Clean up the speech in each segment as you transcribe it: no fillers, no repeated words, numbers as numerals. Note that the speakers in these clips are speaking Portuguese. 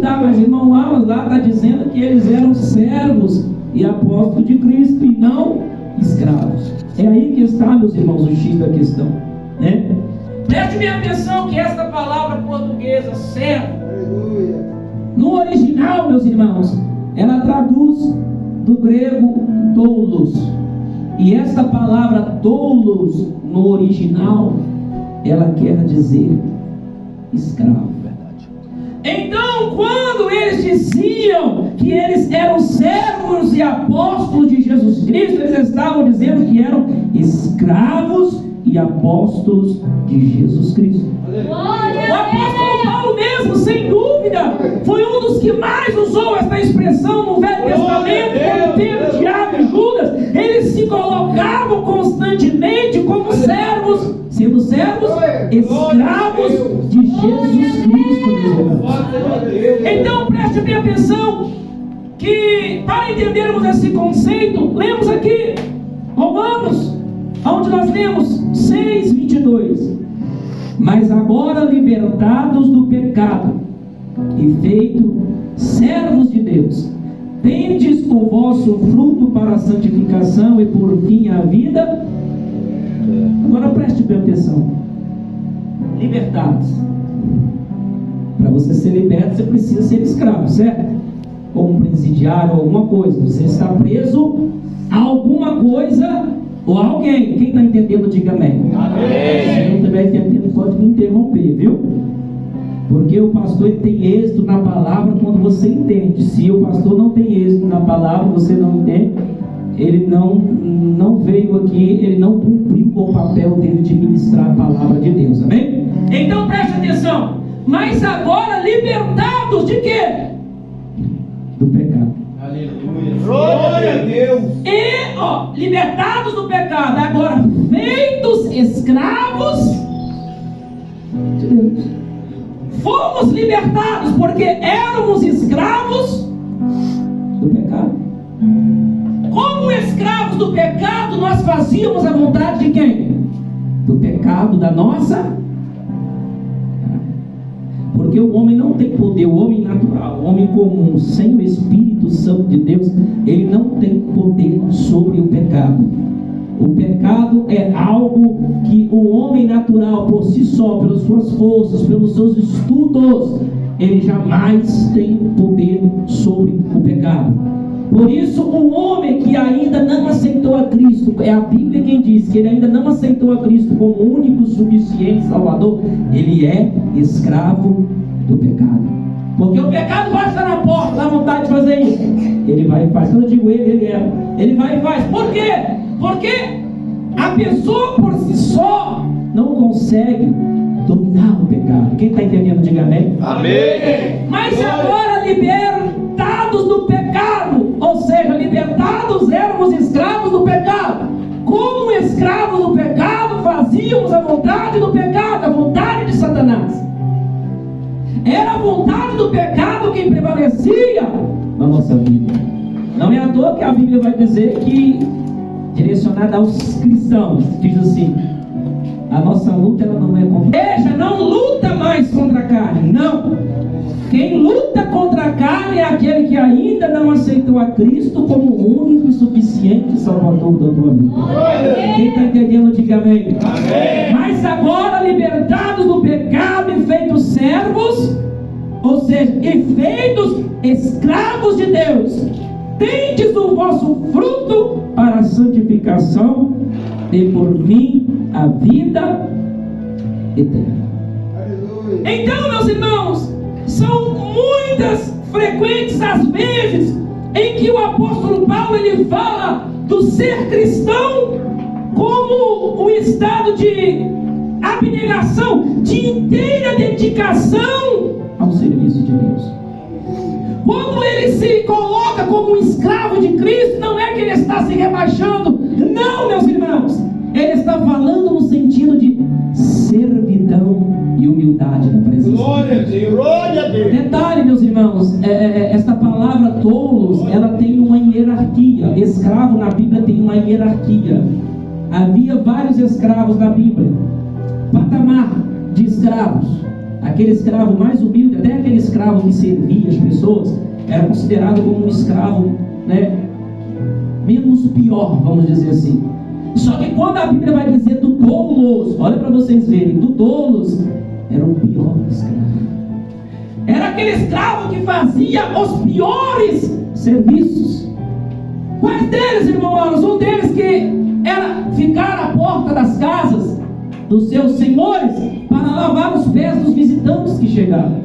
tá, mas irmão Wallace lá está dizendo que eles eram servos e apóstolos de Cristo e não escravos. É aí que está, meus irmãos, o X da questão, né? Preste bem atenção que esta palavra portuguesa, servo, no original, meus irmãos, ela traduz do grego doulos. E esta palavra doulos no original, ela quer dizer escravo. Então, quando eles diziam que eles eram servos e apóstolos de Jesus Cristo, eles estavam dizendo que eram escravos e apóstolos de Jesus Cristo. O apóstolo Paulo mesmo, sem dúvida, foi um dos que mais usou essa expressão no Velho Testamento, quando Pedro, Tiago e Judas, eles se colocavam constantemente como servos, sendo servos, escravos de Jesus Cristo. Então preste bem atenção, que para entendermos esse conceito, lemos aqui Romanos, onde nós lemos 6:22. Mas agora libertados do pecado e feito servos de Deus, tendes o vosso fruto para a santificação e por fim a vida. Agora preste bem atenção. Libertados. Para você ser liberto, você precisa ser escravo, certo? Ou um presidiário, ou alguma coisa. Você está preso a alguma coisa ou a alguém. Quem está entendendo, diga amém. Quem não estiver entendendo, pode me interromper, viu? Porque o pastor ele tem êxito na palavra quando você entende. Se o pastor não tem êxito na palavra, você não entende, ele não veio aqui, ele não cumpriu com o papel dele de ministrar a palavra de Deus, amém? Então preste atenção. Mas agora libertados de quê? Do pecado. Aleluia. Glória a Deus. E, libertados do pecado, agora feitos escravos de Deus. Fomos libertados porque éramos escravos do pecado. Como escravos do pecado, nós fazíamos a vontade de quem? Do pecado da nossa. Porque o homem não tem poder, o homem natural, o homem comum, sem o Espírito Santo de Deus, ele não tem poder sobre o pecado. O pecado é algo que o homem natural, por si só, pelas suas forças, pelos seus estudos, ele jamais tem poder sobre o pecado. Por isso, o homem que ainda não aceitou a Cristo, é a Bíblia quem diz que ele ainda não aceitou a Cristo como único, suficiente Salvador, ele é escravo do pecado. Porque o pecado vai estar na porta, dá vontade de fazer isso. Ele vai e faz. Quando eu digo ele vai e faz. Por quê? Porque a pessoa por si só não consegue dominar o pecado. Quem está entendendo, diga amém. Amém. Mas agora libertados do pecado, ou seja, libertados, éramos escravos do pecado. Como escravos do pecado, fazíamos a vontade do pecado, a vontade de Satanás. Era a vontade do pecado quem prevalecia na nossa vida. Não é à toa que a Bíblia vai dizer que, direcionada aos cristãos, diz assim: a nossa luta ela não é contra a igreja, não luta mais contra a carne, não. Quem luta contra a carne é aquele que ainda não aceitou a Cristo como o único e suficiente Salvador da tua vida. Quem está entendendo, diga amém. Amém. Mas agora, libertados do pecado e feitos servos, ou seja, e feitos escravos de Deus, tendes o vosso fruto para a santificação e por fim a vida eterna. Então, meus irmãos, são muitas frequentes as vezes em que o apóstolo Paulo ele fala do ser cristão como um estado de abnegação, de inteira dedicação ao serviço de Deus. Quando ele se coloca como um escravo de Cristo, não é que ele está se rebaixando, não, meus irmãos, ele está falando no sentido de servidão e humildade na presença de Deus. Glória a Deus. Detalhe, meus irmãos, esta palavra tolos, ela tem uma hierarquia. Escravo na Bíblia tem uma hierarquia. Havia vários escravos na Bíblia. Patamar de escravos. aquele escravo mais humilde, até aquele escravo que servia as pessoas, era considerado como um escravo, né, menos pior, vamos dizer assim. Só que quando a Bíblia vai dizer do doulos, olha para vocês verem, do doulos era o pior escravo. Era aquele escravo que fazia os piores serviços. Quais deles, irmãos? Um deles que era ficar à porta das casas dos seus senhores para lavar os pés dos visitantes que chegavam.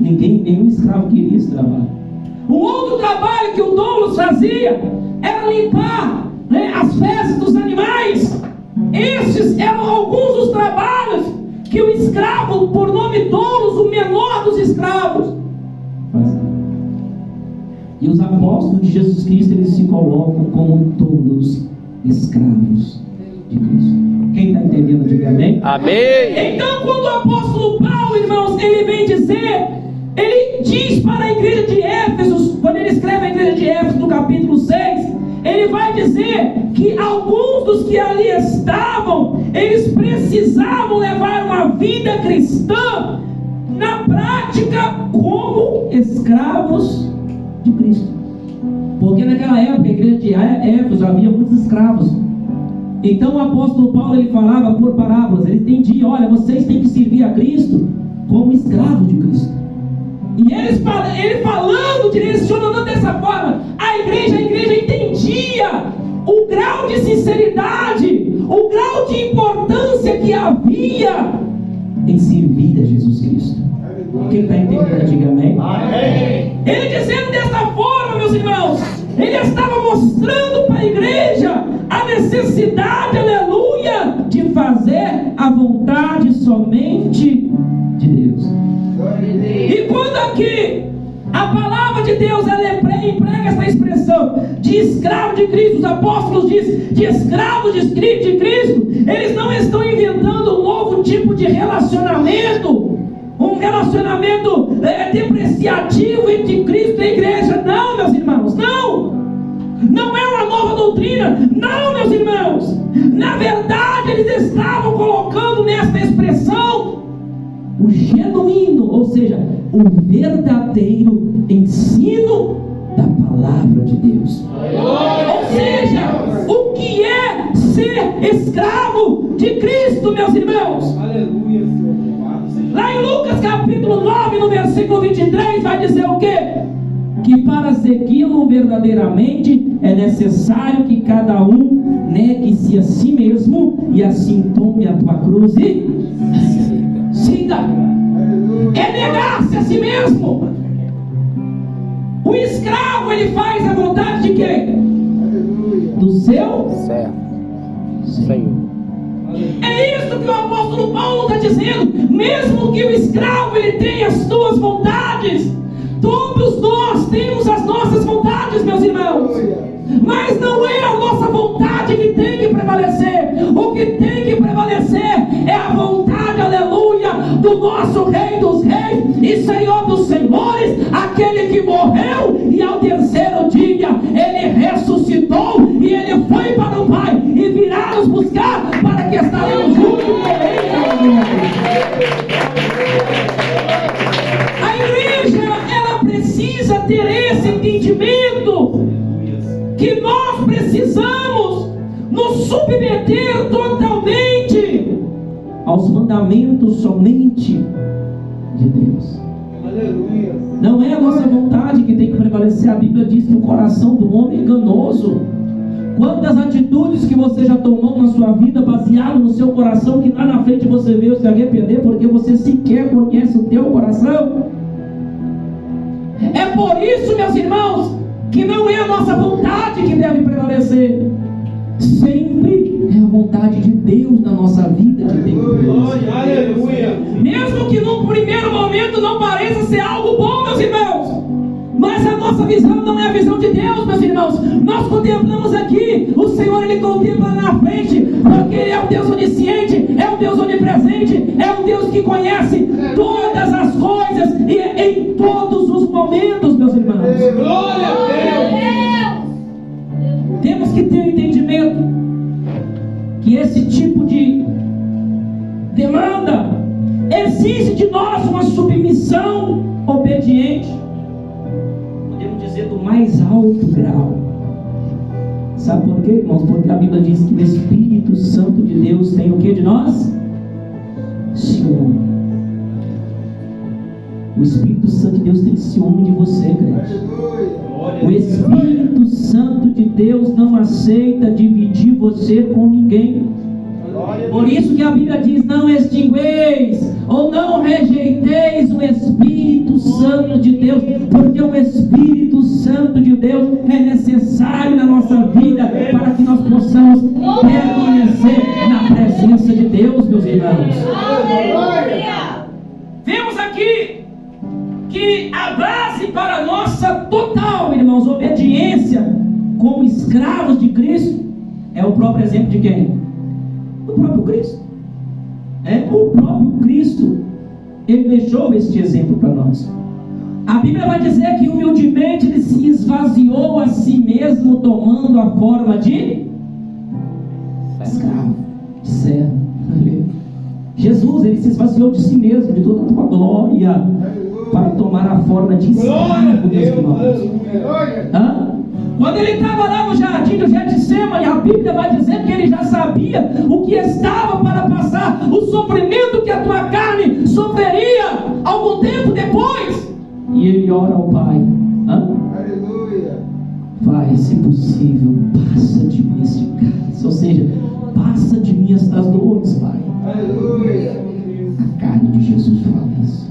Nenhum escravo queria esse trabalho. Um outro trabalho que o doulos fazia era limpar, né, as fezes dos animais. Estes eram alguns dos trabalhos que o escravo, por nome doulos, o menor dos escravos, fazia. E os apóstolos de Jesus Cristo, eles se colocam como todos escravos de Cristo. Quem está entendendo, diga amém. Amém. Então, quando o apóstolo Paulo, irmãos, ele vem dizer, ele diz para a igreja de Éfeso, quando ele escreve a igreja de Éfeso no capítulo 6, ele vai dizer que alguns dos que ali estavam, eles precisavam levar uma vida cristã na prática como escravos de Cristo. Porque naquela época a igreja de Éfeso havia muitos escravos. Então o apóstolo Paulo, ele falava por parábolas, ele entendia: olha, vocês têm que servir a Cristo como escravo de Cristo. E ele falando, direcionando dessa forma, a igreja entendia o grau de sinceridade, o grau de importância que havia em servir a Jesus Cristo. Quem está entendendo, diga amém. Ele dizendo dessa forma, meus irmãos, ele estava mostrando para a igreja a necessidade, aleluia, de fazer a vontade somente de Deus. E quando aqui a palavra de Deus, ela emprega essa expressão de escravo de Cristo, os apóstolos dizem de escravos de Cristo, eles não estão inventando um novo tipo de relacionamento, um relacionamento depreciativo entre Cristo e a igreja. Não, meus irmãos, não é uma nova doutrina, não, meus irmãos. Na verdade, eles estavam colocando nessa expressão o genuíno, ou seja, o verdadeiro ensino da palavra de Deus. Ou seja, o que é ser escravo de Cristo, meus irmãos? Aleluia. Lá em Lucas capítulo 9, no versículo 23, vai dizer o quê? Que para segui-lo verdadeiramente é necessário que cada um negue-se a si mesmo e assim tome a tua cruz e siga. É negar-se a si mesmo. O escravo, ele faz a vontade de quem? Do seu Senhor. É isso que o apóstolo Paulo está dizendo. Mesmo que o escravo ele tenha as suas vontades, todos nós temos as nossas vontades, meus irmãos. Mas não é a nossa vontade que tem que prevalecer. O que tem que prevalecer é a vontade, aleluia, do nosso Rei dos Reis e Senhor dos Senhores, aquele que morreu e ao terceiro dia ele ressuscitou e ele foi para o Pai e virá nos buscar para que estaremos juntos com ele. A igreja, ela precisa ter esse entendimento que nós precisamos nos submeter totalmente aos mandamentos somente de Deus. Aleluia. Não é a nossa vontade que tem que prevalecer. A Bíblia diz que o coração do homem é enganoso. Quantas atitudes que você já tomou na sua vida baseado no seu coração, que lá na frente você veio se arrepender porque você sequer conhece o teu coração. É por isso, meus irmãos, que não é a nossa vontade que deve prevalecer. Sempre é a vontade de Deus na nossa vida que tem que prevalecer. Aleluia. Mesmo que num primeiro momento não pareça ser algo bom, meus irmãos, mas a nossa visão não é a visão de Deus, meus irmãos. Nós contemplamos aqui, o Senhor ele contempla na frente, porque Ele é um Deus onisciente, é um Deus onipresente, é um Deus que conhece todas as coisas e em todos os momentos, meus irmãos. Glória a Deus. Temos que ter o entendimento que esse tipo de demanda exige de nós uma submissão obediente, podemos dizer do mais alto grau. Sabe por quê, irmãos? Porque a Bíblia diz que o Espírito Santo de Deus tem o que de nós? Ciúme. O Espírito Santo de Deus tem ciúme de você, crente. O Espírito Santo de Deus não aceita dividir você com ninguém. Por isso que a Bíblia diz: não extingueis ou não rejeiteis o Espírito Santo de Deus, porque o Espírito Santo de Deus é necessário na nossa vida para que nós possamos permanecer na presença de Deus, meus irmãos. Vemos aqui que a base para a nossa total, irmãos, obediência como escravos de Cristo é o próprio exemplo de quem? O próprio Cristo. O próprio Cristo, ele deixou este exemplo para nós. A Bíblia vai dizer que humildemente ele se esvaziou a si mesmo, tomando a forma de escravo, de servo. Jesus, ele se esvaziou de si mesmo, de toda a tua glória, para tomar a forma de escravo, meus irmãos. Quando ele estava lá no jardim do Getsemane, a Bíblia vai dizer que ele já sabia o que estava para passar, o sofrimento que a tua carne sofreria algum tempo depois. E ele ora ao Pai: aleluia, Pai, se possível, passa de mim este cálice. Ou seja, passa de mim estas dores, Pai. Aleluia. A carne de Jesus fala isso,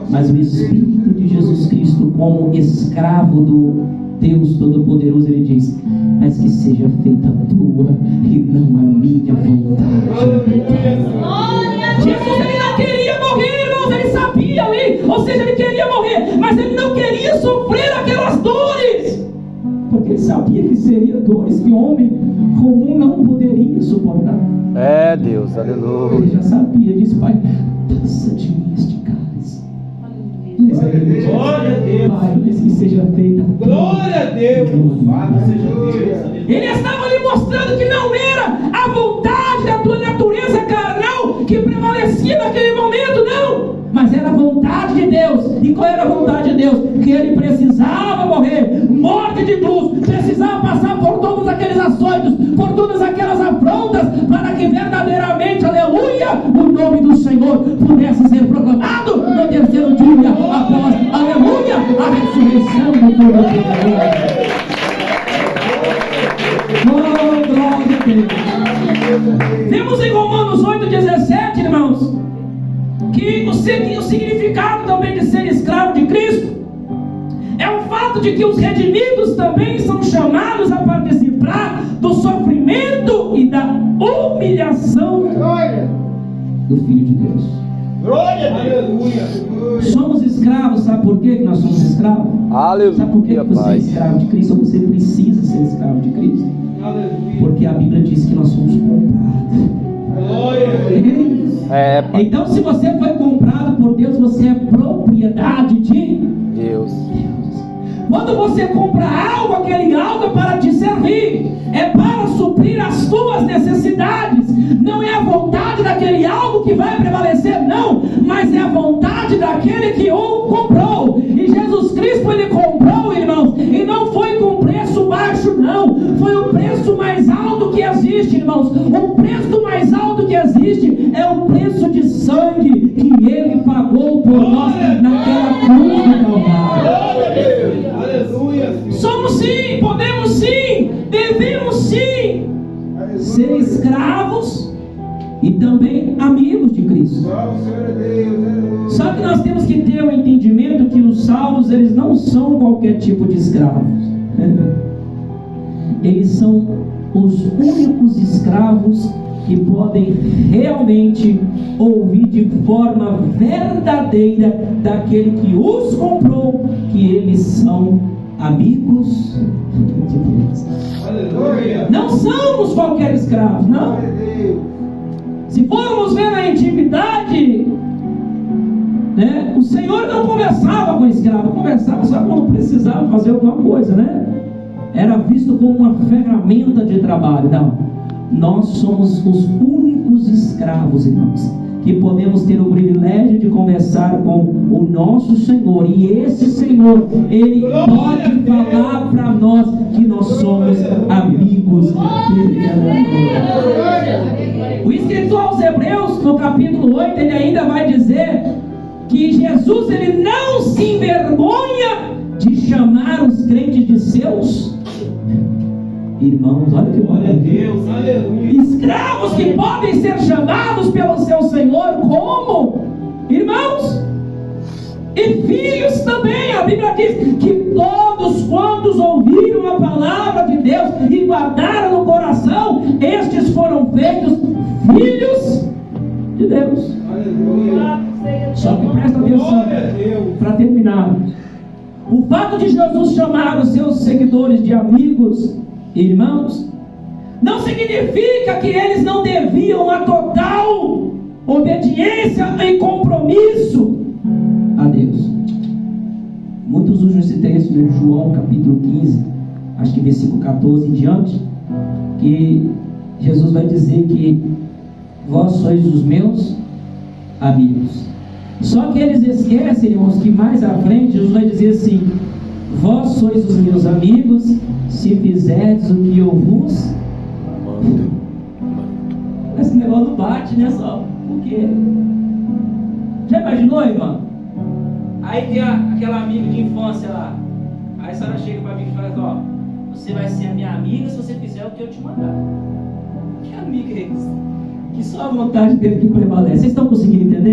mas o Espírito de Jesus Cristo, como escravo do Deus Todo-Poderoso, ele diz: mas que seja feita a tua e não a minha vontade. Jesus, ele não queria morrer, irmãos, ele sabia ali, ou seja, ele queria morrer, mas ele não queria sofrer aquelas dores, porque ele sabia que seria dores que o homem comum não poderia suportar. Deus, aleluia. Ele já sabia, disse: Pai, passa de mim este cálice. Glória a Deus. Pai, mas que seja feita. Glória a Deus. Ele estava ali mostrando que não era a vontade da tua natureza carnal que prevalecia naquele momento, não, mas era a vontade de Deus. E qual era a vontade de Deus? Que ele precisava morrer, morte de cruz, precisava passar por todos aqueles açoites, por todas aquelas afrontas, para que verdadeiramente, aleluia, o nome do Senhor pudesse ser proclamado no terceiro dia após, aleluia, a ressurreição do Todo-Poderoso. Oh, glória a Deus. Vemos em Romanos 8,17, irmãos, que o significado também de ser escravo de Cristo é o fato de que os redimidos também são chamados a participar do sofrimento e da humilhação do Filho de Deus. Glória a Deus. Somos escravos, sabe por quê que nós somos escravos? Aleluia, sabe por que você Pai. é escravo de Cristo? Ou você precisa ser escravo de Cristo? Aleluia. Porque a Bíblia diz que nós somos comprados. Glória a Deus. Pai. Então, se você foi comprado por Deus, você é propriedade de Deus. Quando você compra algo, aquele algo é para te servir, é para suprir as tuas necessidades. Não é a vontade daquele algo que vai prevalecer, não, mas é a vontade daquele que o comprou. E Jesus Cristo, ele comprou, irmãos, e não foi com preço baixo, não, foi o preço mais alto que existe, irmãos. O preço mais alto que existe é o preço de sangue que ele pagou por nós naquela cruz do Calvário. Somos sim, podemos sim, devemos sim ser escravos e também amigos de Cristo. Só que nós temos que ter o entendimento que os salvos, eles não são qualquer tipo de escravos. Eles são os únicos escravos que podem realmente ouvir de forma verdadeira daquele que os comprou, que eles são amigos de Deus. Aleluia. Não somos qualquer escravo, não. Se formos ver na intimidade, o Senhor não conversava com escravo, conversava só quando precisava fazer alguma coisa, Era visto como uma ferramenta de trabalho. Não, nós somos os únicos escravos, irmãos, que podemos ter o privilégio de conversar com o nosso Senhor, e esse Senhor, Ele pode falar para nós que nós somos amigos dele. O escritor aos Hebreus, no capítulo 8, ele ainda vai dizer que Jesus, ele não se envergonha de chamar os crentes de seus irmãos. Olha que glória a Deus, aleluia. Escravos que podem ser chamados pelo seu Senhor como irmãos, e filhos também. A Bíblia diz que todos quantos ouviram a palavra de Deus e guardaram no coração, estes foram feitos filhos de Deus. Aleluia. Só que presta atenção, para terminar, o fato de Jesus chamar os seus seguidores de amigos e irmãos não significa que eles não deviam a total obediência e compromisso a Deus. Muitos usam esse texto de João capítulo 15, acho que versículo 14 em diante, que Jesus vai dizer que vós sois os meus amigos. Só que eles esquecem, irmãos, que mais à frente Jesus vai dizer assim: vós sois os meus amigos se fizerdes o que eu vos mando. Esse negócio não bate, né, só? Por quê? Já imaginou, irmão? Aí tem aquela amiga de infância lá. Aí a senhora chega para mim e fala: ó, você vai ser a minha amiga se você fizer o que eu te mandar. Que amiga é isso? Que só a vontade dele que prevalece. Vocês estão conseguindo entender?